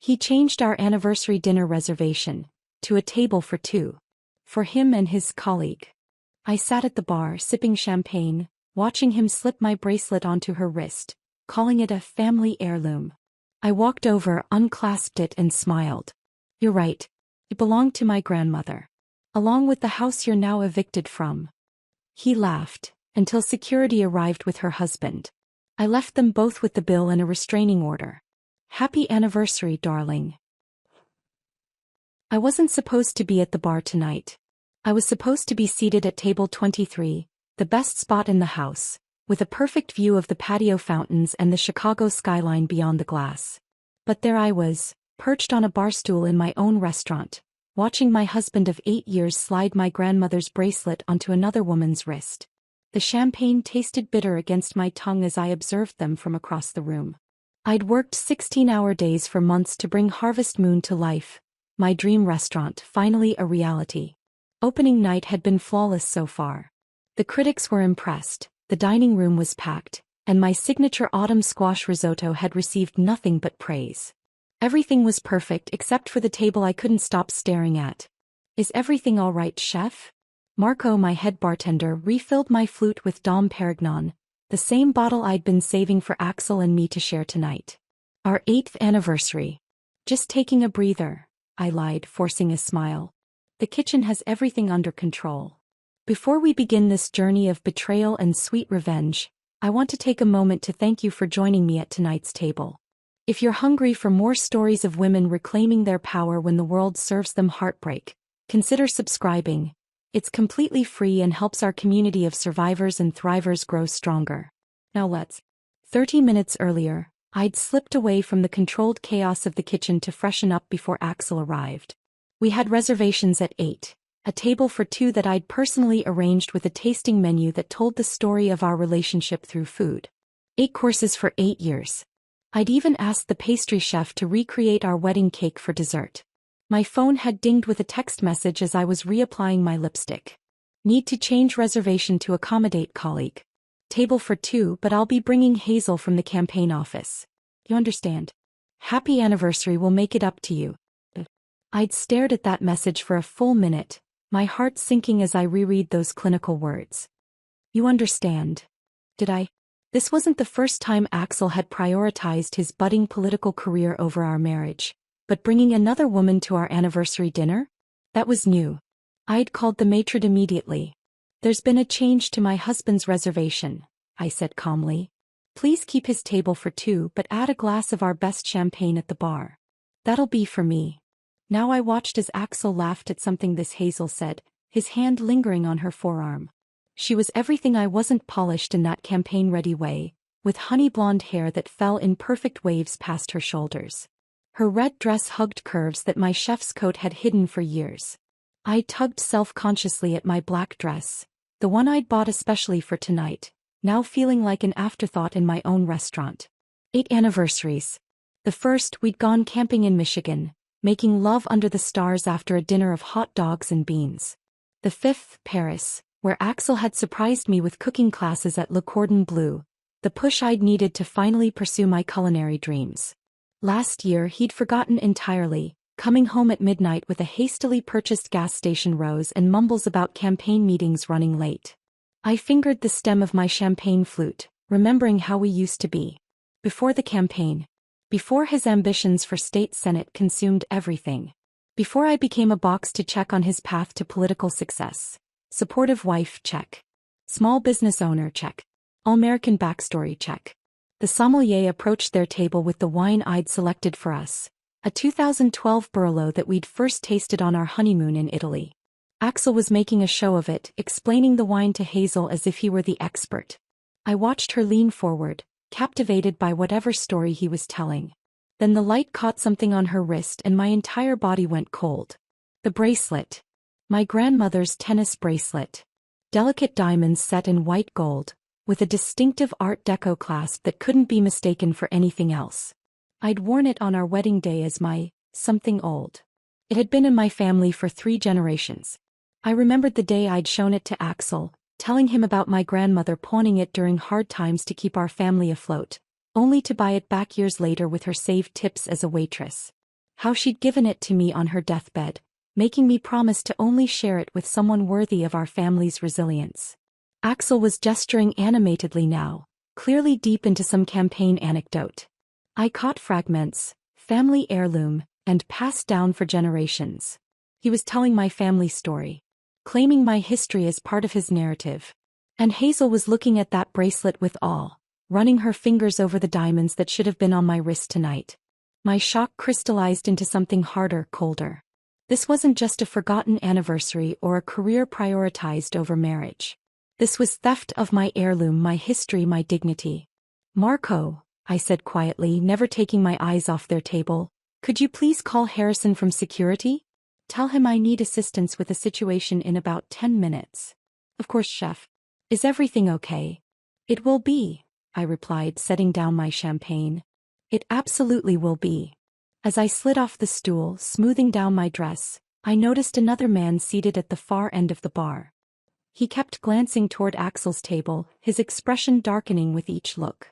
He changed our anniversary dinner reservation to a table for two, for him and his colleague. I sat at the bar sipping champagne, watching him slip my bracelet onto her wrist, calling it a family heirloom. I walked over, unclasped it and smiled. "You're right. It belonged to my grandmother. Along with the house you're now evicted from." He laughed, until security arrived with her husband. I left them both with the bill and a restraining order. "Happy anniversary, darling." I wasn't supposed to be at the bar tonight. I was supposed to be seated at table 23, the best spot in the house, with a perfect view of the patio fountains and the Chicago skyline beyond the glass. But there I was, perched on a bar stool in my own restaurant, watching my husband of 8 years slide my grandmother's bracelet onto another woman's wrist. The champagne tasted bitter against my tongue as I observed them from across the room. I'd worked 16-hour days for months to bring Harvest Moon to life, my dream restaurant finally a reality. Opening night had been flawless so far. The critics were impressed, the dining room was packed, and my signature autumn squash risotto had received nothing but praise. Everything was perfect except for the table I couldn't stop staring at. "Is everything all right, chef?" Marco, my head bartender, refilled my flute with Dom Perignon, the same bottle I'd been saving for Axel and me to share tonight. "Our 8th anniversary. Just taking a breather," I lied, forcing a smile. "The kitchen has everything under control." Before we begin this journey of betrayal and sweet revenge, I want to take a moment to thank you for joining me at tonight's table. If you're hungry for more stories of women reclaiming their power when the world serves them heartbreak, consider subscribing. It's completely free and helps our community of survivors and thrivers grow stronger. Now let's. 30 minutes earlier, I'd slipped away from the controlled chaos of the kitchen to freshen up before Axel arrived. We had reservations at 8, a table for two that I'd personally arranged with a tasting menu that told the story of our relationship through food. 8 courses for 8 years. I'd even asked the pastry chef to recreate our wedding cake for dessert. My phone had dinged with a text message as I was reapplying my lipstick. "Need to change reservation to accommodate colleague. Table for two, but I'll be bringing Hazel from the campaign office. You understand? Happy anniversary, will make it up to you." I'd stared at that message for a full minute, my heart sinking as I reread those clinical words. You understand? Did I? This wasn't the first time Axel had prioritized his budding political career over our marriage. But bringing another woman to our anniversary dinner? That was new. I'd called the maitre immediately. "There's been a change to my husband's reservation," I said calmly. "Please keep his table for two but add a glass of our best champagne at the bar. That'll be for me." Now I watched as Axel laughed at something this Hazel said, his hand lingering on her forearm. She was everything I wasn't, polished in that campaign-ready way, with honey blonde hair that fell in perfect waves past her shoulders. Her red dress hugged curves that my chef's coat had hidden for years. I tugged self-consciously at my black dress, the one I'd bought especially for tonight, now feeling like an afterthought in my own restaurant. 8 anniversaries. The first, we'd gone camping in Michigan, making love under the stars after a dinner of hot dogs and beans. The 5th, Paris, where Axel had surprised me with cooking classes at Le Cordon Bleu, the push I'd needed to finally pursue my culinary dreams. Last year he'd forgotten entirely, coming home at midnight with a hastily purchased gas station rose and mumbles about campaign meetings running late. I fingered the stem of my champagne flute, remembering how we used to be. Before the campaign. Before his ambitions for state senate consumed everything. Before I became a box to check on his path to political success. Supportive wife, check. Small business owner, check. All-American backstory, check. The sommelier approached their table with the wine I'd selected for us, a 2012 Barolo that we'd first tasted on our honeymoon in Italy. Axel was making a show of it, explaining the wine to Hazel as if he were the expert. I watched her lean forward, captivated by whatever story he was telling. Then the light caught something on her wrist and my entire body went cold. The bracelet. My grandmother's tennis bracelet. Delicate diamonds set in white gold, with a distinctive Art Deco clasp that couldn't be mistaken for anything else. I'd worn it on our wedding day as my something old. It had been in my family for 3 generations. I remembered the day I'd shown it to Axel, telling him about my grandmother pawning it during hard times to keep our family afloat, only to buy it back years later with her saved tips as a waitress. How she'd given it to me on her deathbed, making me promise to only share it with someone worthy of our family's resilience. Axel was gesturing animatedly now, clearly deep into some campaign anecdote. I caught fragments, family heirloom, and passed down for generations. He was telling my family story, claiming my history as part of his narrative. And Hazel was looking at that bracelet with awe, running her fingers over the diamonds that should have been on my wrist tonight. My shock crystallized into something harder, colder. This wasn't just a forgotten anniversary or a career prioritized over marriage. This was theft of my heirloom, my history, my dignity. Marco, I said quietly, never taking my eyes off their table, could you please call Harrison from security? Tell him I need assistance with a situation in about 10 minutes. Of course, chef. Is everything okay? It will be, I replied, setting down my champagne. It absolutely will be. As I slid off the stool, smoothing down my dress, I noticed another man seated at the far end of the bar. He kept glancing toward Axel's table, his expression darkening with each look.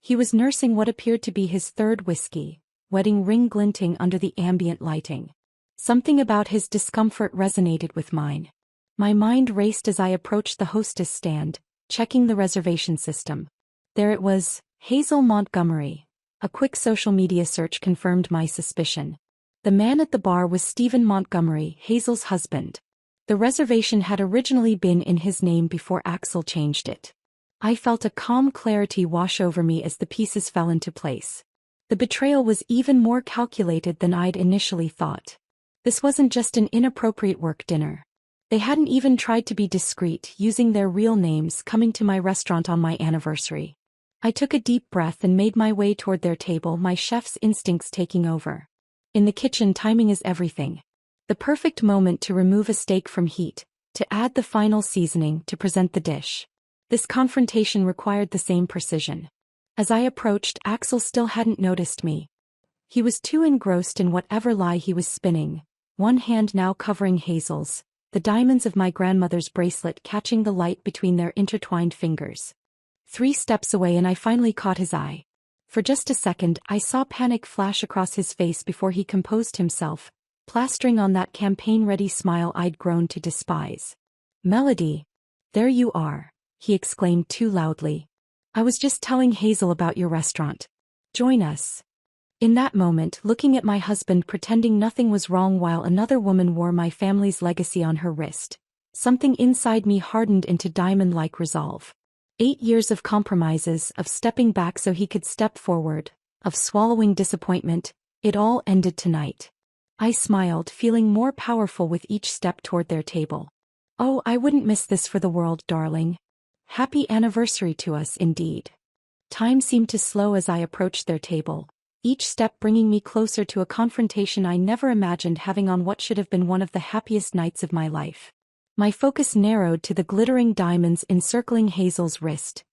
He was nursing what appeared to be his third whiskey, wedding ring glinting under the ambient lighting. Something about his discomfort resonated with mine. My mind raced as I approached the hostess stand, checking the reservation system. There it was, Hazel Montgomery. A quick social media search confirmed my suspicion. The man at the bar was Stephen Montgomery, Hazel's husband. The reservation had originally been in his name before Axel changed it. I felt a calm clarity wash over me as the pieces fell into place. The betrayal was even more calculated than I'd initially thought. This wasn't just an inappropriate work dinner. They hadn't even tried to be discreet, using their real names, coming to my restaurant on my anniversary. I took a deep breath and made my way toward their table, my chef's instincts taking over. In the kitchen, timing is everything. The perfect moment to remove a steak from heat, to add the final seasoning, to present the dish. This confrontation required the same precision. As I approached, Axel still hadn't noticed me. He was too engrossed in whatever lie he was spinning, one hand now covering Hazel's, the diamonds of my grandmother's bracelet catching the light between their intertwined fingers. 3 steps away and I finally caught his eye. For just a second, I saw panic flash across his face before he composed himself, plastering on that campaign-ready smile I'd grown to despise. Melody. There you are, he exclaimed too loudly. I was just telling Hazel about your restaurant. Join us. In that moment, looking at my husband pretending nothing was wrong while another woman wore my family's legacy on her wrist, something inside me hardened into diamond-like resolve. 8 years of compromises, of stepping back so he could step forward, of swallowing disappointment, it all ended tonight. I smiled, feeling more powerful with each step toward their table. Oh, I wouldn't miss this for the world, darling. Happy anniversary to us, indeed. Time seemed to slow as I approached their table, each step bringing me closer to a confrontation I never imagined having on what should have been one of the happiest nights of my life. My focus narrowed to the glittering diamonds encircling Hazel's wrist.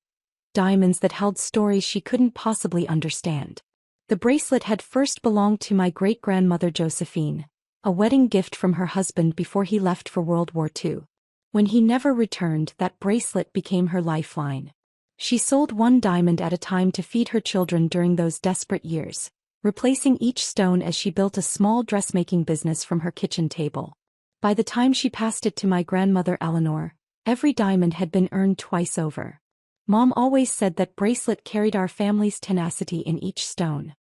Diamonds that held stories she couldn't possibly understand. The bracelet had first belonged to my great-grandmother Josephine, a wedding gift from her husband before he left for World War II. When he never returned, that bracelet became her lifeline. She sold 1 diamond at a time to feed her children during those desperate years, replacing each stone as she built a small dressmaking business from her kitchen table. By the time she passed it to my grandmother Eleanor, every diamond had been earned twice over. Mom always said that bracelet carried our family's tenacity in each stone.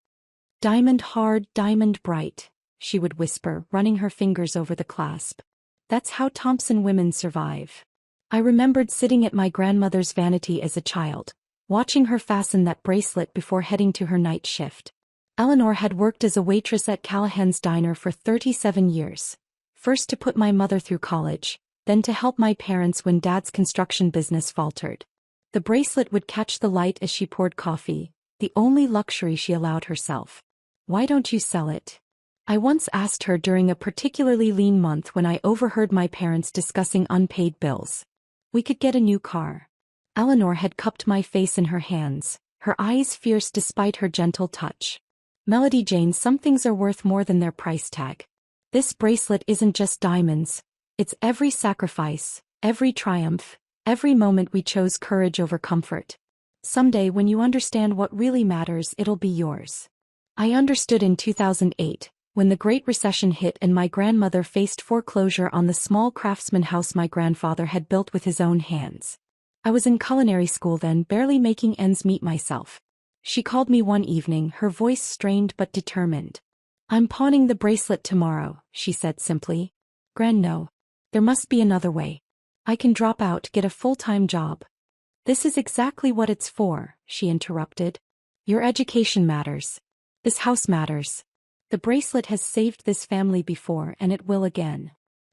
Diamond hard, diamond bright, she would whisper, running her fingers over the clasp. That's how Thompson women survive. I remembered sitting at my grandmother's vanity as a child, watching her fasten that bracelet before heading to her night shift. Eleanor had worked as a waitress at Callahan's Diner for 37 years. First to put my mother through college, then to help my parents when Dad's construction business faltered. The bracelet would catch the light as she poured coffee, the only luxury she allowed herself. Why don't you sell it? I once asked her during a particularly lean month when I overheard my parents discussing unpaid bills. We could get a new car. Eleanor had cupped my face in her hands, her eyes fierce despite her gentle touch. Melody Jane, some things are worth more than their price tag. This bracelet isn't just diamonds, it's every sacrifice, every triumph, every moment we chose courage over comfort. Someday when you understand what really matters, it'll be yours. I understood in 2008, when the Great Recession hit and my grandmother faced foreclosure on the small craftsman house my grandfather had built with his own hands. I was in culinary school then, barely making ends meet myself. She called me one evening, her voice strained but determined. "I'm pawning the bracelet tomorrow," she said simply. "Gran, no. There must be another way. I can drop out, get a full-time job." "This is exactly what it's for," she interrupted. "Your education matters. This house matters. The bracelet has saved this family before and it will again."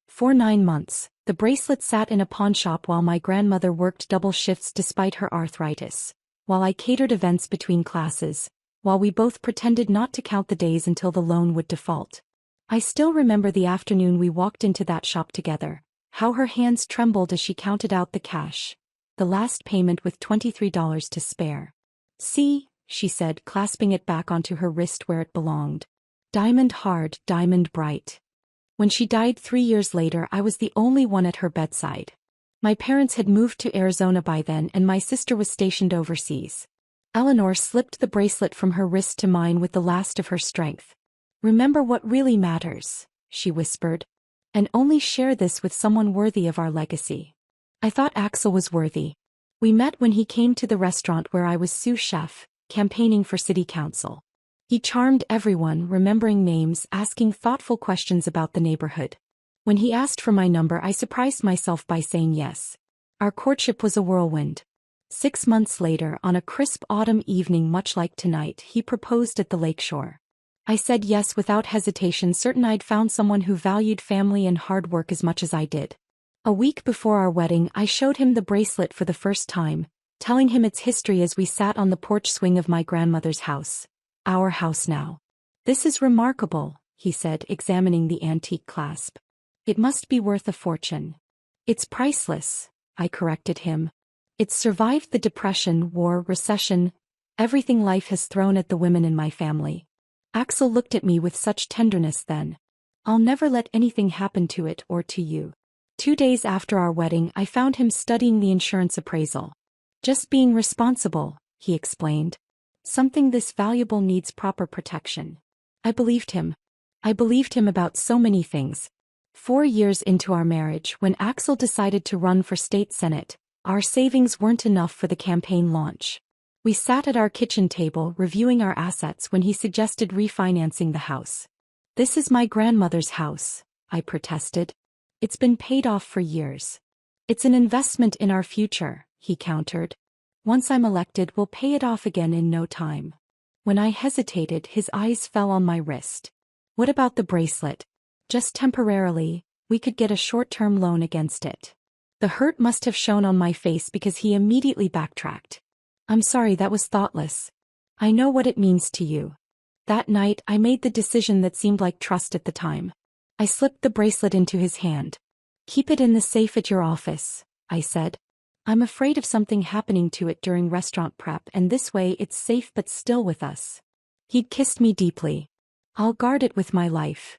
For 9 months, the bracelet sat in a pawn shop while my grandmother worked double shifts despite her arthritis, while I catered events between classes, while we both pretended not to count the days until the loan would default. I still remember the afternoon we walked into that shop together, how her hands trembled as she counted out the cash, the last payment with $23 to spare. "See," she said, clasping it back onto her wrist where it belonged. "Diamond hard, diamond bright." When she died 3 years later, I was the only one at her bedside. My parents had moved to Arizona by then and my sister was stationed overseas. Eleanor slipped the bracelet from her wrist to mine with the last of her strength. "Remember what really matters," she whispered. "And only share this with someone worthy of our legacy." I thought Axel was worthy. We met when he came to the restaurant where I was sous chef, campaigning for city council. He charmed everyone, remembering names, asking thoughtful questions about the neighborhood. When he asked for my number, I surprised myself by saying yes. Our courtship was a whirlwind. 6 months later, on a crisp autumn evening much like tonight, he proposed at the lakeshore. I said yes without hesitation, certain I'd found someone who valued family and hard work as much as I did. A week before our wedding, I showed him the bracelet for the first time, telling him its history as we sat on the porch swing of my grandmother's house. "Our house now." "This is remarkable," he said, examining the antique clasp. "It must be worth a fortune." "It's priceless," I corrected him. "It's survived the depression, war, recession, everything life has thrown at the women in my family." Axel looked at me with such tenderness then. "I'll never let anything happen to it or to you." 2 days after our wedding, I found him studying the insurance appraisal. "Just being responsible," he explained. "Something this valuable needs proper protection." I believed him. I believed him about so many things. 4 years into our marriage, when Axel decided to run for state senate, our savings weren't enough for the campaign launch. We sat at our kitchen table reviewing our assets when he suggested refinancing the house. "This is my grandmother's house," I protested. "It's been paid off for years." "It's an investment in our future," he countered. "Once I'm elected, we'll pay it off again in no time." When I hesitated, his eyes fell on my wrist. "What about the bracelet?" "Just temporarily, we could get a short-term loan against it." The hurt must have shown on my face because he immediately backtracked. "I'm sorry, that was thoughtless. I know what it means to you." That night, I made the decision that seemed like trust at the time. I slipped the bracelet into his hand. "Keep it in the safe at your office," I said. "I'm afraid of something happening to it during restaurant prep, and this way it's safe but still with us." He'd kissed me deeply. "I'll guard it with my life."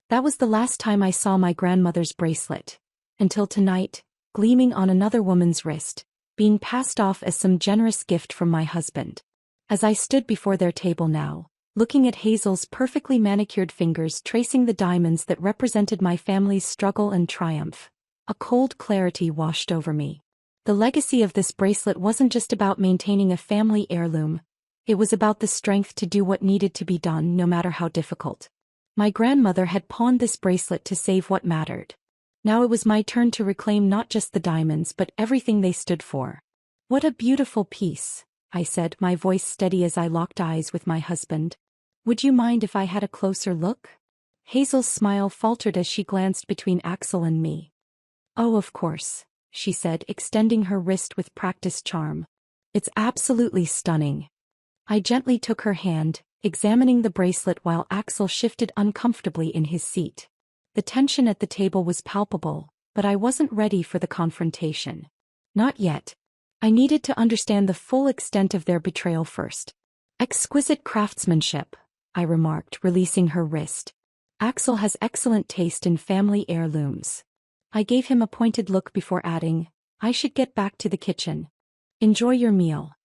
That was the last time I saw my grandmother's bracelet. Until tonight, gleaming on another woman's wrist, being passed off as some generous gift from my husband. As I stood before their table now, looking at Hazel's perfectly manicured fingers tracing the diamonds that represented my family's struggle and triumph, a cold clarity washed over me. The legacy of this bracelet wasn't just about maintaining a family heirloom. It was about the strength to do what needed to be done no matter how difficult. My grandmother had pawned this bracelet to save what mattered. Now it was my turn to reclaim not just the diamonds but everything they stood for. "What a beautiful piece," I said, my voice steady as I locked eyes with my husband. "Would you mind if I had a closer look?" Hazel's smile faltered as she glanced between Axel and me. "Oh, of course," she said, extending her wrist with practiced charm. "It's absolutely stunning." I gently took her hand, examining the bracelet while Axel shifted uncomfortably in his seat. The tension at the table was palpable, but I wasn't ready for the confrontation. Not yet. I needed to understand the full extent of their betrayal first. "Exquisite craftsmanship," I remarked, releasing her wrist. "Axel has excellent taste in family heirlooms." I gave him a pointed look before adding, "I should get back to the kitchen. Enjoy your meal."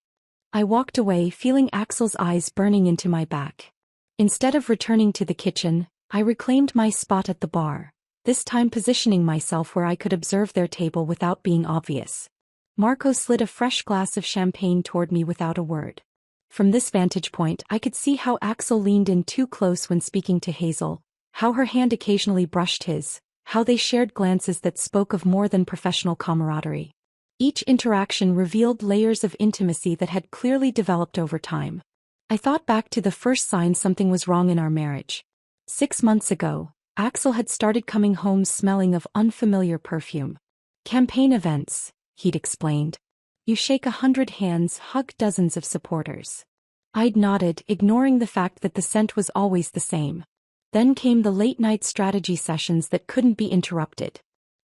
I walked away, feeling Axel's eyes burning into my back. Instead of returning to the kitchen, I reclaimed my spot at the bar, this time positioning myself where I could observe their table without being obvious. Marco slid a fresh glass of champagne toward me without a word. From this vantage point I could see how Axel leaned in too close when speaking to Hazel, how her hand occasionally brushed his, how they shared glances that spoke of more than professional camaraderie. Each interaction revealed layers of intimacy that had clearly developed over time. I thought back to the first sign something was wrong in our marriage. 6 months ago, Axel had started coming home smelling of unfamiliar perfume. Campaign events, he'd explained. You shake 100 hands, hug dozens of supporters. I'd nodded, ignoring the fact that the scent was always the same. Then came the late-night strategy sessions that couldn't be interrupted.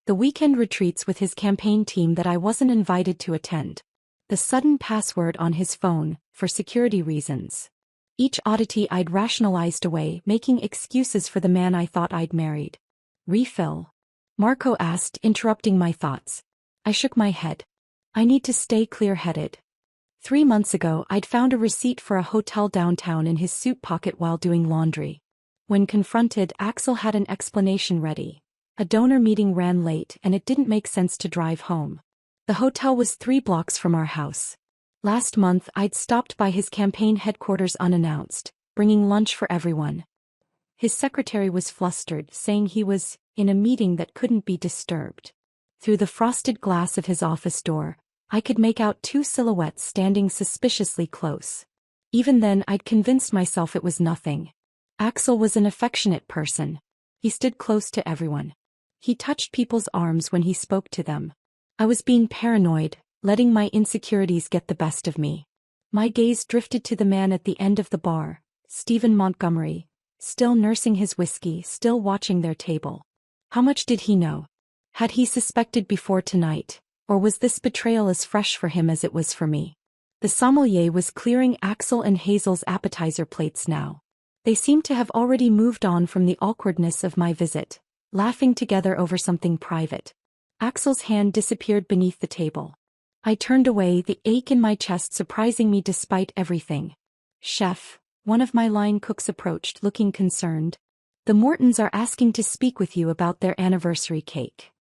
The weekend retreats with his campaign team that I wasn't invited to attend. The sudden password on his phone, for security reasons. Each oddity I'd rationalized away, making excuses for the man I thought I'd married. Refill? Marco asked, interrupting my thoughts. I shook my head. I need to stay clear-headed. 3 months ago I'd found a receipt for a hotel downtown in his suit pocket while doing laundry. When confronted, Axel had an explanation ready. A donor meeting ran late and it didn't make sense to drive home. The hotel was 3 blocks from our house. Last month I'd stopped by his campaign headquarters unannounced, bringing lunch for everyone. His secretary was flustered, saying he was in a meeting that couldn't be disturbed. Through the frosted glass of his office door, I could make out 2 silhouettes standing suspiciously close. Even then I'd convinced myself it was nothing. Axel was an affectionate person. He stood close to everyone. He touched people's arms when he spoke to them. I was being paranoid, letting my insecurities get the best of me. My gaze drifted to the man at the end of the bar, Stephen Montgomery, still nursing his whiskey, still watching their table. How much did he know? Had he suspected before tonight, or was this betrayal as fresh for him as it was for me? The sommelier was clearing Axel and Hazel's appetizer plates now. They seemed to have already moved on from the awkwardness of my visit, laughing together over something private. Axel's hand disappeared beneath the table. I turned away, the ache in my chest surprising me despite everything. Chef, one of my line cooks approached, looking concerned. The Mortons are asking to speak with you about their anniversary cake.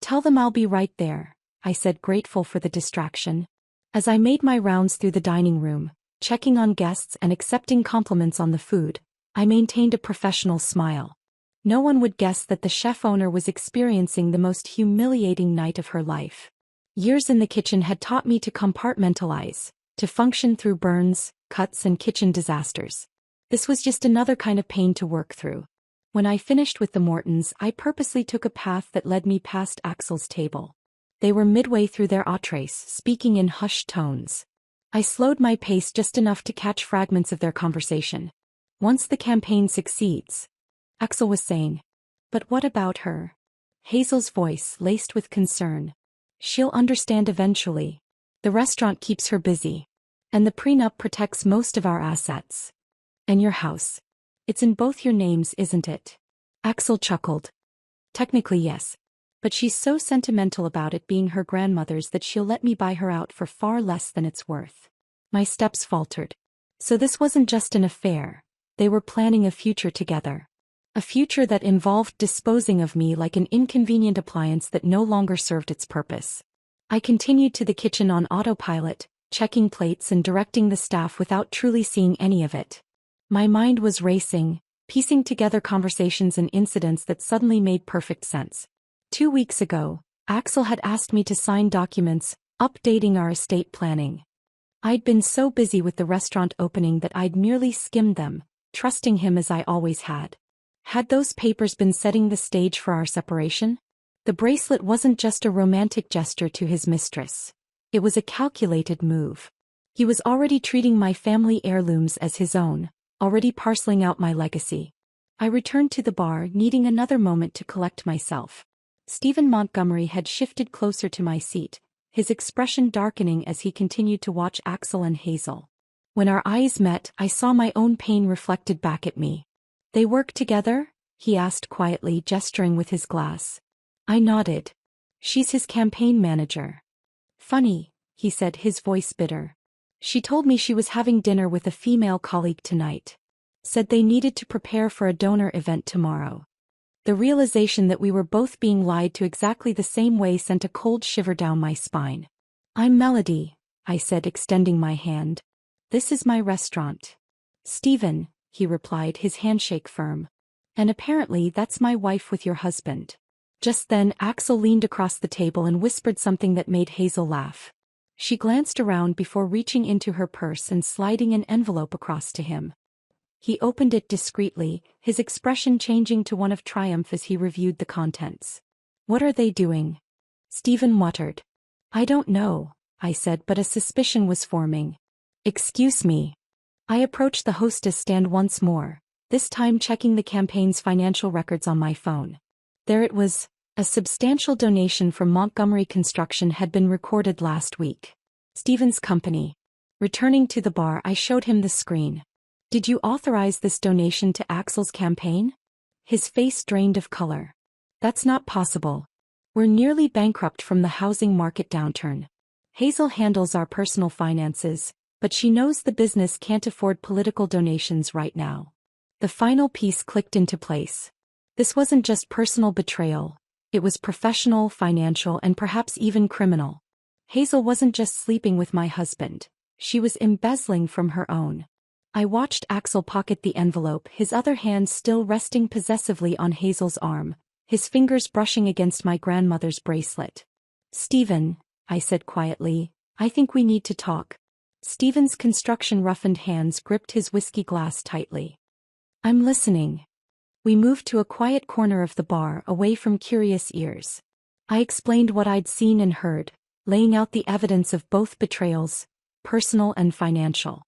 Tell them I'll be right there, I said, grateful for the distraction. As I made my rounds through the dining room, checking on guests and accepting compliments on the food, I maintained a professional smile. No one would guess that the chef owner was experiencing the most humiliating night of her life. Years in the kitchen had taught me to compartmentalize, to function through burns, cuts and kitchen disasters. This was just another kind of pain to work through. When I finished with the Mortons, I purposely took a path that led me past Axel's table. They were midway through their entrees, speaking in hushed tones. I slowed my pace just enough to catch fragments of their conversation. Once the campaign succeeds, Axel was saying. But what about her? Hazel's voice, laced with concern. She'll understand eventually. The restaurant keeps her busy. And the prenup protects most of our assets. And your house. It's in both your names, isn't it? Axel chuckled. Technically yes. But she's so sentimental about it being her grandmother's that she'll let me buy her out for far less than it's worth. My steps faltered. So this wasn't just an affair. They were planning a future together. A future that involved disposing of me like an inconvenient appliance that no longer served its purpose. I continued to the kitchen on autopilot, checking plates and directing the staff without truly seeing any of it. My mind was racing, piecing together conversations and incidents that suddenly made perfect sense. 2 weeks ago, Axel had asked me to sign documents, updating our estate planning. I'd been so busy with the restaurant opening that I'd merely skimmed them, trusting him as I always had. Had those papers been setting the stage for our separation? The bracelet wasn't just a romantic gesture to his mistress. It was a calculated move. He was already treating my family heirlooms as his own, already parceling out my legacy. I returned to the bar, needing another moment to collect myself. Stephen Montgomery had shifted closer to my seat, his expression darkening as he continued to watch Axel and Hazel. When our eyes met, I saw my own pain reflected back at me. They work together? He asked quietly, gesturing with his glass. I nodded. She's his campaign manager. Funny, he said, his voice bitter. She told me she was having dinner with a female colleague tonight. Said they needed to prepare for a donor event tomorrow. The realization that we were both being lied to exactly the same way sent a cold shiver down my spine. I'm Melody, I said, extending my hand. This is my restaurant. Stephen, he replied, his handshake firm. And apparently that's my wife with your husband. Just then Axel leaned across the table and whispered something that made Hazel laugh. She glanced around before reaching into her purse and sliding an envelope across to him. He opened it discreetly, his expression changing to one of triumph as he reviewed the contents. What are they doing? Stephen muttered. I don't know, I said, but a suspicion was forming. Excuse me. I approached the hostess stand once more, this time checking the campaign's financial records on my phone. There it was. A substantial donation from Montgomery Construction had been recorded last week. Stephen's company. Returning to the bar, I showed him the screen. Did you authorize this donation to Axel's campaign? His face drained of color. That's not possible. We're nearly bankrupt from the housing market downturn. Hazel handles our personal finances, but she knows the business can't afford political donations right now. The final piece clicked into place. This wasn't just personal betrayal. It was professional, financial, and perhaps even criminal. Hazel wasn't just sleeping with my husband. She was embezzling from her own. I watched Axel pocket the envelope, his other hand still resting possessively on Hazel's arm, his fingers brushing against my grandmother's bracelet. Stephen, I said quietly, I think we need to talk. Stephen's construction-roughened hands gripped his whiskey glass tightly. I'm listening. We moved to a quiet corner of the bar, away from curious ears. I explained what I'd seen and heard, laying out the evidence of both betrayals, personal and financial.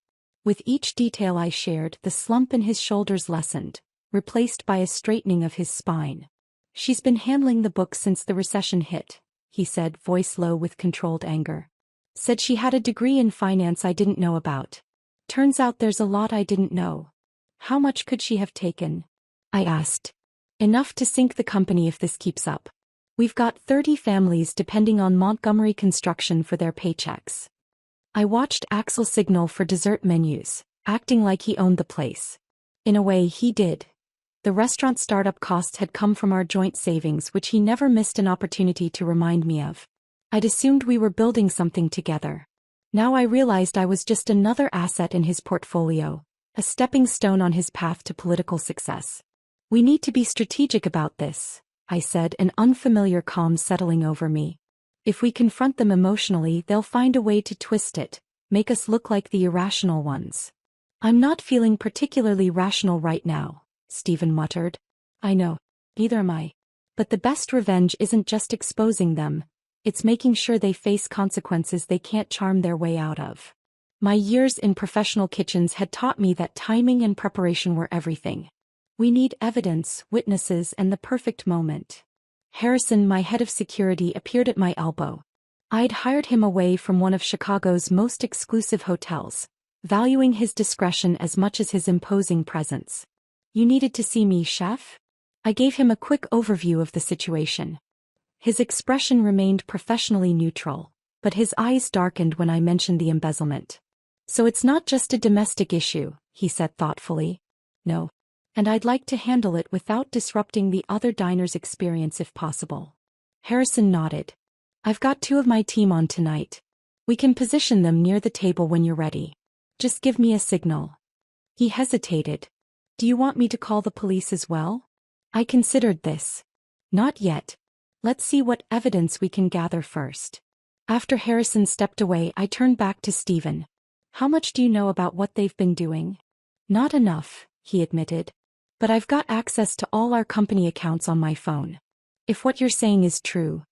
With each detail I shared, the slump in his shoulders lessened, replaced by a straightening of his spine. She's been handling the book since the recession hit, he said, voice low with controlled anger. Said she had a degree in finance I didn't know about. Turns out there's a lot I didn't know. How much could she have taken? I asked. Enough to sink the company if this keeps up. We've got 30 families depending on Montgomery Construction for their paychecks. I watched Axel signal for dessert menus, acting like he owned the place. In a way, he did. The restaurant startup costs had come from our joint savings, which he never missed an opportunity to remind me of. I'd assumed we were building something together. Now I realized I was just another asset in his portfolio, a stepping stone on his path to political success. We need to be strategic about this, I said, an unfamiliar calm settling over me. If we confront them emotionally, they'll find a way to twist it, make us look like the irrational ones. I'm not feeling particularly rational right now, Stephen muttered. I know. Neither am I. But the best revenge isn't just exposing them, it's making sure they face consequences they can't charm their way out of. My years in professional kitchens had taught me that timing and preparation were everything. We need evidence, witnesses, and the perfect moment. Harrison, my head of security, appeared at my elbow. I'd hired him away from one of Chicago's most exclusive hotels, valuing his discretion as much as his imposing presence. You needed to see me, chef? I gave him a quick overview of the situation. His expression remained professionally neutral, but his eyes darkened when I mentioned the embezzlement. So it's not just a domestic issue, he said thoughtfully. No. And I'd like to handle it without disrupting the other diners' experience if possible. Harrison nodded. I've got 2 of my team on tonight. We can position them near the table when you're ready. Just give me a signal. He hesitated. Do you want me to call the police as well? I considered this. Not yet. Let's see what evidence we can gather first. After Harrison stepped away, I turned back to Stephen. How much do you know about what they've been doing? Not enough, he admitted. But I've got access to all our company accounts on my phone. If what you're saying is true.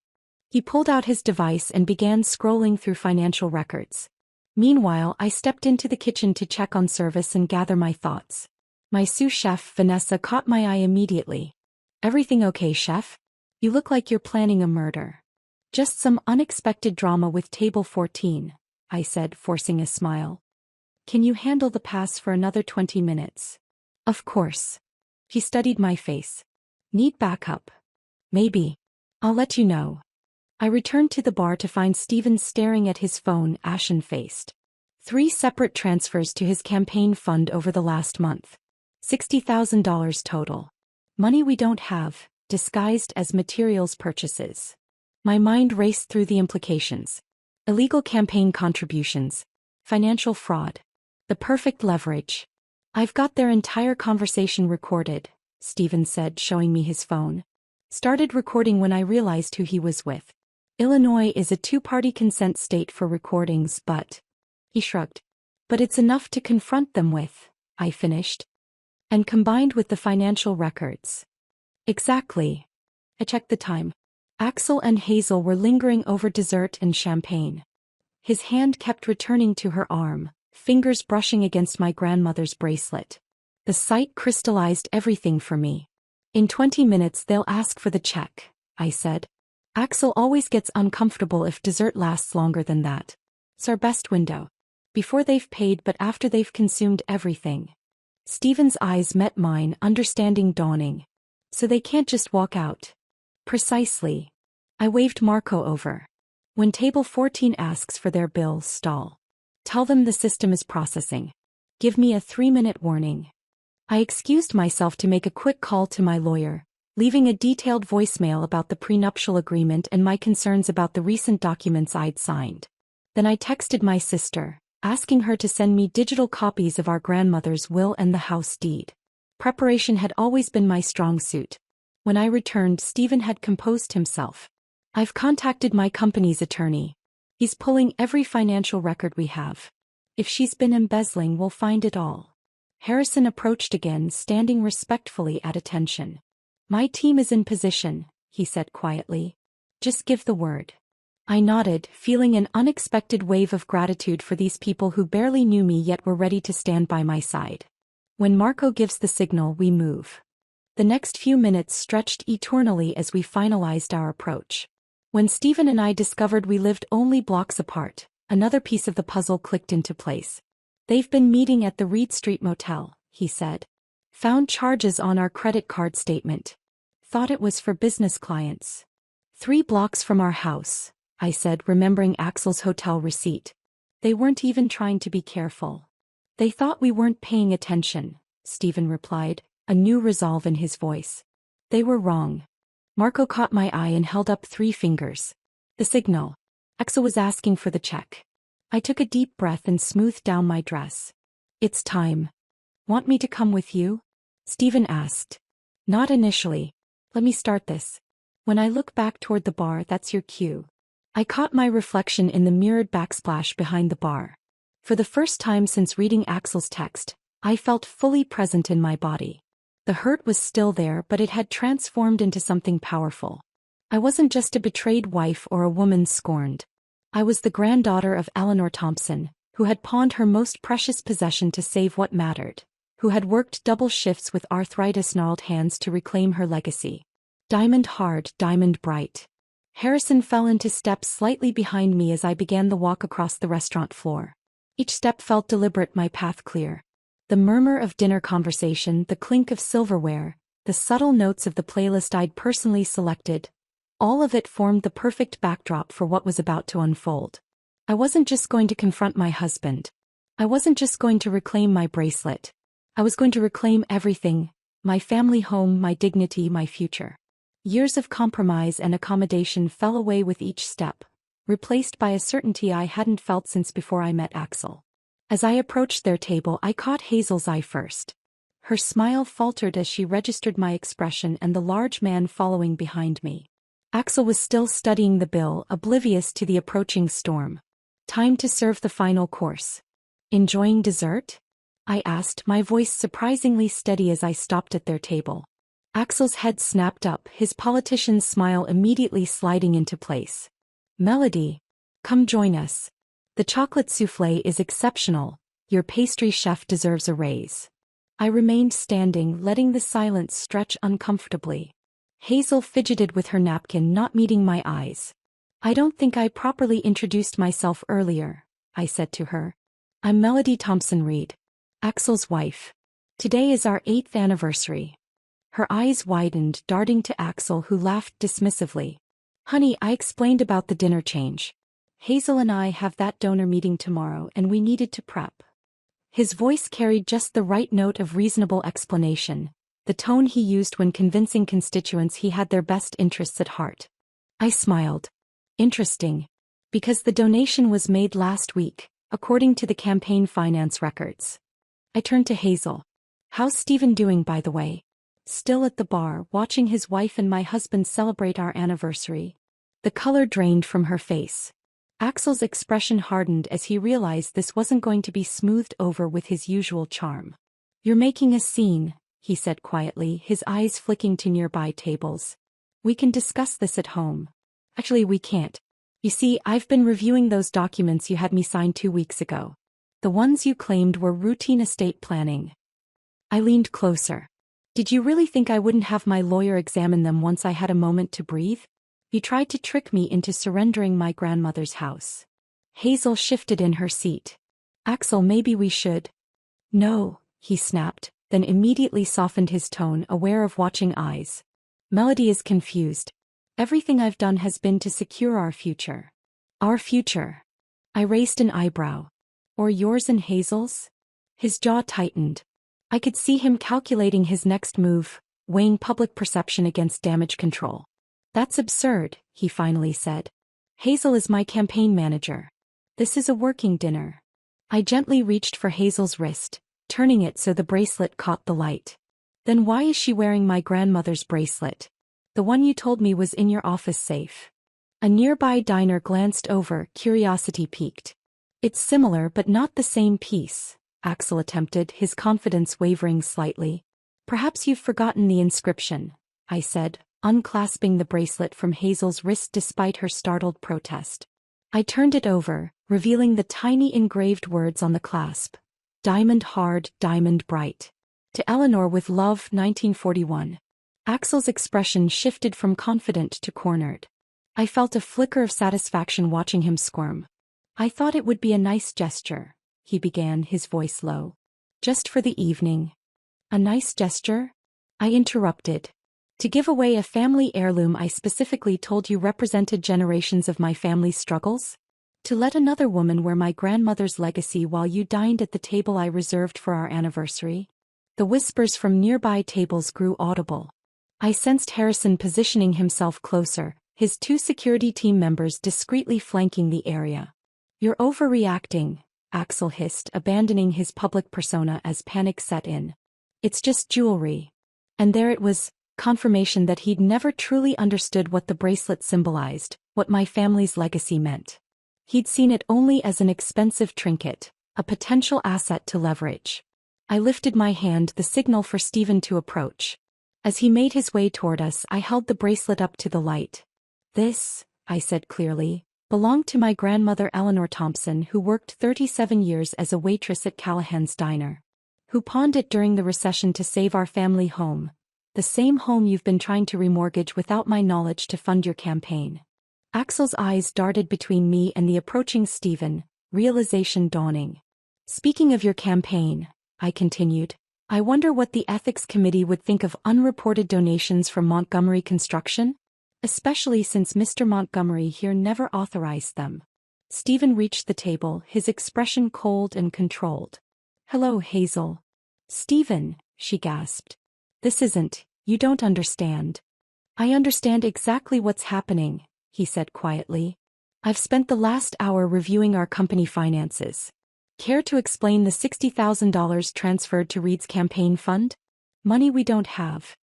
He pulled out his device and began scrolling through financial records. Meanwhile, I stepped into the kitchen to check on service and gather my thoughts. My sous chef, Vanessa, caught my eye immediately. Everything okay, chef? You look like you're planning a murder. Just some unexpected drama with table 14, I said, forcing a smile. Can you handle the pass for another 20 minutes? Of course. He studied my face. Need backup? Maybe. I'll let you know. I returned to the bar to find Stephen staring at his phone, ashen-faced. 3 separate transfers to his campaign fund over the last month. $60,000 total. Money we don't have, disguised as materials purchases. My mind raced through the implications. Illegal campaign contributions. Financial fraud. The perfect leverage. I've got their entire conversation recorded, Stephen said, showing me his phone. Started recording when I realized who he was with. Illinois is a two-party consent state for recordings, but... He shrugged. But it's enough to confront them with, I finished. And combined with the financial records. Exactly. I checked the time. Axel and Hazel were lingering over dessert and champagne. His hand kept returning to her arm, fingers brushing against my grandmother's bracelet. The sight crystallized everything for me. In 20 minutes they'll ask for the check, I said. Axel always gets uncomfortable if dessert lasts longer than that. It's our best window. Before they've paid but after they've consumed everything. Stephen's eyes met mine, understanding dawning. So they can't just walk out. Precisely. I waved Marco over. When table 14 asks for their bill, stall. Tell them the system is processing. Give me a 3-minute warning. I excused myself to make a quick call to my lawyer, leaving a detailed voicemail about the prenuptial agreement and my concerns about the recent documents I'd signed. Then I texted my sister, asking her to send me digital copies of our grandmother's will and the house deed. Preparation had always been my strong suit. When I returned, Stephen had composed himself. I've contacted my company's attorney. He's pulling every financial record we have. If she's been embezzling, we'll find it all. Harrison approached again, standing respectfully at attention. My team is in position, he said quietly. Just give the word. I nodded, feeling an unexpected wave of gratitude for these people who barely knew me yet were ready to stand by my side. When Marco gives the signal, we move. The next few minutes stretched eternally as we finalized our approach. When Stephen and I discovered we lived only blocks apart, another piece of the puzzle clicked into place. They've been meeting at the Reed Street Motel, he said. Found charges on our credit card statement. Thought it was for business clients. 3 blocks from our house, I said, remembering Axel's hotel receipt. They weren't even trying to be careful. They thought we weren't paying attention, Stephen replied, a new resolve in his voice. They were wrong. Marco caught my eye and held up 3 fingers. The signal. Axel was asking for the check. I took a deep breath and smoothed down my dress. It's time. Want me to come with you? Stephen asked. Not initially. Let me start this. When I look back toward the bar, that's your cue. I caught my reflection in the mirrored backsplash behind the bar. For the first time since reading Axel's text, I felt fully present in my body. The hurt was still there, but it had transformed into something powerful. I wasn't just a betrayed wife or a woman scorned. I was the granddaughter of Eleanor Thompson, who had pawned her most precious possession to save what mattered, who had worked double shifts with arthritis-gnarled hands to reclaim her legacy. Diamond hard, diamond bright. Harrison fell into step slightly behind me as I began the walk across the restaurant floor. Each step felt deliberate, my path clear. The murmur of dinner conversation, the clink of silverware, the subtle notes of the playlist I'd personally selected, all of it formed the perfect backdrop for what was about to unfold. I wasn't just going to confront my husband. I wasn't just going to reclaim my bracelet. I was going to reclaim everything, my family home, my dignity, my future. Years of compromise and accommodation fell away with each step, replaced by a certainty I hadn't felt since before I met Axel. As I approached their table, I caught Hazel's eye first. Her smile faltered as she registered my expression and the large man following behind me. Axel was still studying the bill, oblivious to the approaching storm. Time to serve the final course. Enjoying dessert? I asked, my voice surprisingly steady as I stopped at their table. Axel's head snapped up, his politician's smile immediately sliding into place. Melody, come join us. The chocolate soufflé is exceptional. Your pastry chef deserves a raise. I remained standing, letting the silence stretch uncomfortably. Hazel fidgeted with her napkin, not meeting my eyes. I don't think I properly introduced myself earlier, I said to her. I'm Melody Thompson Reed, Axel's wife. Today is our 8th anniversary. Her eyes widened, darting to Axel, who laughed dismissively. Honey, I explained about the dinner change. Hazel and I have that donor meeting tomorrow and we needed to prep. His voice carried just the right note of reasonable explanation, the tone he used when convincing constituents he had their best interests at heart. I smiled. Interesting. Because the donation was made last week, according to the campaign finance records. I turned to Hazel. How's Stephen doing, by the way? Still at the bar, watching his wife and my husband celebrate our anniversary. The color drained from her face. Axel's expression hardened as he realized this wasn't going to be smoothed over with his usual charm. You're making a scene, he said quietly, his eyes flicking to nearby tables. We can discuss this at home. Actually, we can't. You see, I've been reviewing those documents you had me sign 2 weeks ago. The ones you claimed were routine estate planning. I leaned closer. Did you really think I wouldn't have my lawyer examine them once I had a moment to breathe? You tried to trick me into surrendering my grandmother's house. Hazel shifted in her seat. Axel, maybe we should. No, he snapped, then immediately softened his tone, aware of watching eyes. Melody is confused. Everything I've done has been to secure our future. Our future. I raised an eyebrow. Or yours and Hazel's? His jaw tightened. I could see him calculating his next move, weighing public perception against damage control. That's absurd, he finally said. Hazel is my campaign manager. This is a working dinner. I gently reached for Hazel's wrist, turning it so the bracelet caught the light. Then why is she wearing my grandmother's bracelet? The one you told me was in your office safe. A nearby diner glanced over, curiosity piqued. It's similar but not the same piece, Axel attempted, his confidence wavering slightly. Perhaps you've forgotten the inscription, I said, unclasping the bracelet from Hazel's wrist despite her startled protest. I turned it over, revealing the tiny engraved words on the clasp. Diamond hard, diamond bright. To Eleanor with love, 1941. Axel's expression shifted from confident to cornered. I felt a flicker of satisfaction watching him squirm. I thought it would be a nice gesture, he began, his voice low. Just for the evening. A nice gesture? I interrupted. To give away a family heirloom I specifically told you represented generations of my family's struggles? To let another woman wear my grandmother's legacy while you dined at the table I reserved for our anniversary? The whispers from nearby tables grew audible. I sensed Harrison positioning himself closer, his 2 security team members discreetly flanking the area. You're overreacting, Axel hissed, abandoning his public persona as panic set in. It's just jewelry. And there it was, confirmation that he'd never truly understood what the bracelet symbolized, what my family's legacy meant. He'd seen it only as an expensive trinket, a potential asset to leverage. I lifted my hand, the signal for Stephen to approach. As he made his way toward us, I held the bracelet up to the light. This, I said clearly, belonged to my grandmother Eleanor Thompson, who worked 37 years as a waitress at Callahan's Diner. Who pawned it during the recession to save our family home. The same home you've been trying to remortgage without my knowledge to fund your campaign. Axel's eyes darted between me and the approaching Stephen, realization dawning. Speaking of your campaign, I continued, I wonder what the ethics committee would think of unreported donations from Montgomery Construction? Especially since Mr. Montgomery here never authorized them. Stephen reached the table, his expression cold and controlled. Hello, Hazel. Stephen, she gasped. This isn't, you don't understand. I understand exactly what's happening, he said quietly. I've spent the last hour reviewing our company finances. Care to explain the $60,000 transferred to Reed's campaign fund? Money we don't have.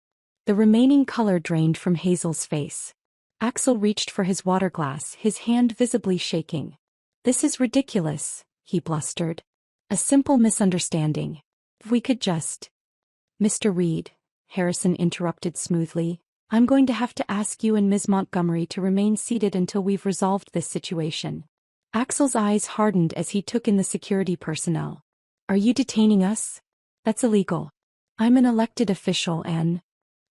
The remaining color drained from Hazel's face. Axel reached for his water glass, his hand visibly shaking. This is ridiculous, he blustered. A simple misunderstanding. If we could just... Mr. Reed, Harrison interrupted smoothly, I'm going to have to ask you and Ms. Montgomery to remain seated until we've resolved this situation. Axel's eyes hardened as he took in the security personnel. Are you detaining us? That's illegal. I'm an elected official and...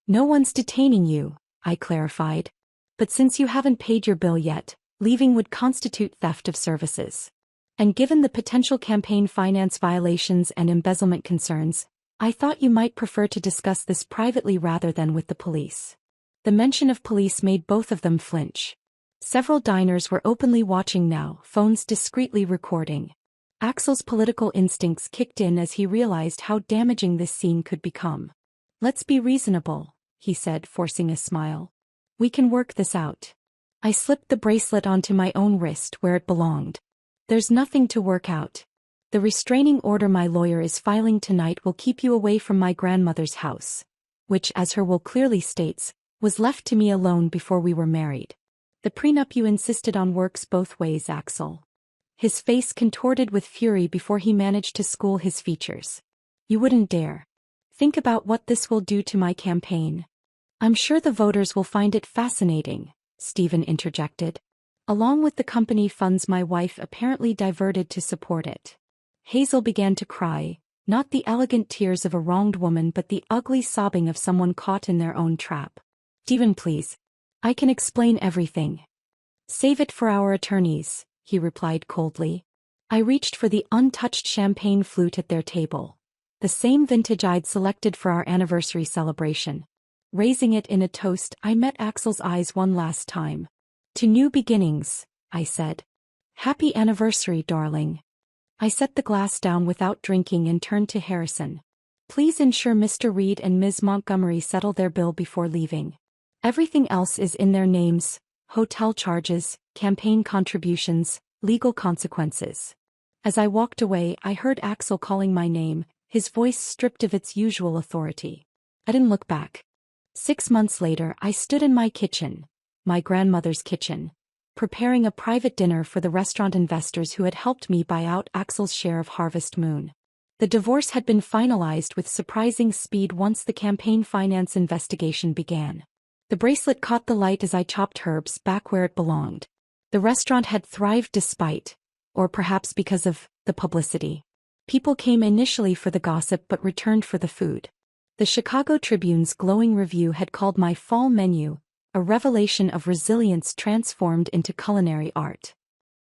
No one's detaining you, I clarified. But since you haven't paid your bill yet, leaving would constitute theft of services. And given the potential campaign finance violations and embezzlement concerns, I thought you might prefer to discuss this privately rather than with the police. The mention of police made both of them flinch. Several diners were openly watching now, phones discreetly recording. Axel's political instincts kicked in as he realized how damaging this scene could become. "Let's be reasonable," he said, forcing a smile. "We can work this out." I slipped the bracelet onto my own wrist where it belonged. "There's nothing to work out. The restraining order my lawyer is filing tonight will keep you away from my grandmother's house, which, as her will clearly states, was left to me alone before we were married. The prenup you insisted on works both ways, Axel." His face contorted with fury before he managed to school his features. "You wouldn't dare. Think about what this will do to my campaign." "I'm sure the voters will find it fascinating," Stephen interjected. "Along with the company funds my wife apparently diverted to support it." Hazel began to cry, not the elegant tears of a wronged woman but the ugly sobbing of someone caught in their own trap. "Stephen, please. I can explain everything." "Save it for our attorneys," he replied coldly. I reached for the untouched champagne flute at their table, the same vintage I'd selected for our anniversary celebration. Raising it in a toast, I met Axel's eyes one last time. "To new beginnings," I said. "Happy anniversary, darling." I set the glass down without drinking and turned to Harrison. "Please ensure Mr. Reed and Ms. Montgomery settle their bill before leaving. Everything else is in their names: hotel charges, campaign contributions, legal consequences." As I walked away, I heard Axel calling my name, his voice stripped of its usual authority. I didn't look back. 6 months later, I stood in my kitchen, my grandmother's kitchen, preparing a private dinner for the restaurant investors who had helped me buy out Axel's share of Harvest Moon. The divorce had been finalized with surprising speed once the campaign finance investigation began. The bracelet caught the light as I chopped herbs back where it belonged. The restaurant had thrived despite, or perhaps because of, the publicity. People came initially for the gossip but returned for the food. The Chicago Tribune's glowing review had called my fall menu a revelation of resilience transformed into culinary art.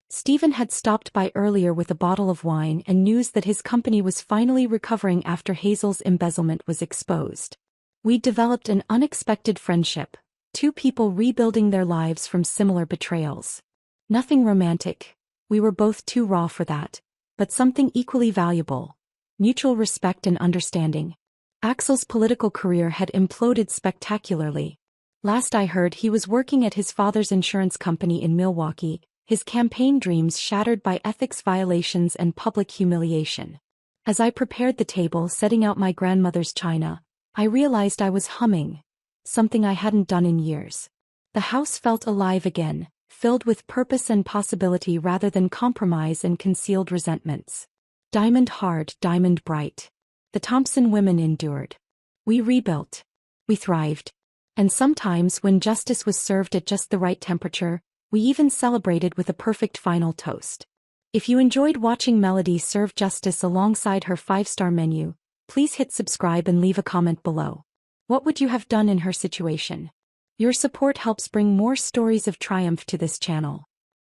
Stephen had stopped by earlier with a bottle of wine and news that his company was finally recovering after Hazel's embezzlement was exposed. We developed an unexpected friendship, two people rebuilding their lives from similar betrayals. Nothing romantic, we were both too raw for that, but something equally valuable: mutual respect and understanding. Axel's political career had imploded spectacularly. Last I heard, he was working at his father's insurance company in Milwaukee, his campaign dreams shattered by ethics violations and public humiliation. As I prepared the table setting out my grandmother's china, I realized I was humming, something I hadn't done in years. The house felt alive again, filled with purpose and possibility rather than compromise and concealed resentments. Diamond hard, diamond bright. The Thompson women endured. We rebuilt. We thrived. And sometimes, when justice was served at just the right temperature, we even celebrated with a perfect final toast. If you enjoyed watching Melody serve justice alongside her 5-star menu, please hit subscribe and leave a comment below. What would you have done in her situation? Your support helps bring more stories of triumph to this channel.